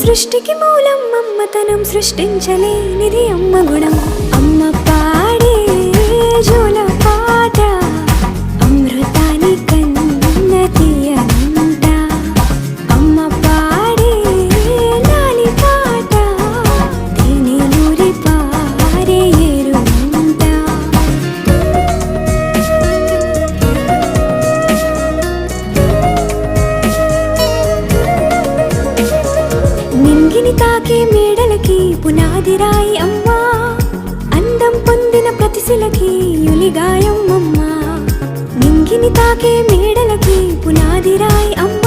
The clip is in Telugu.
సృష్టికి మూలం మమ్మతనం సృష్టించలేనిది అమ్మ గుణం. అమ్మ పాడే జోల పాట అమృతాని కన్న తీయనంట. అమ్మ పాడే లాలి పాట తేనెలూరి పారే ఏరుమంట. నింగిని తాకే మేడలకి పునాది రాయి అమ్మా, అందం పొందిన ప్రతిశిలకి యులిగాయం అమ్మా. నింగిని తాకే మేడలకి పునాది రాయి అమ్మా,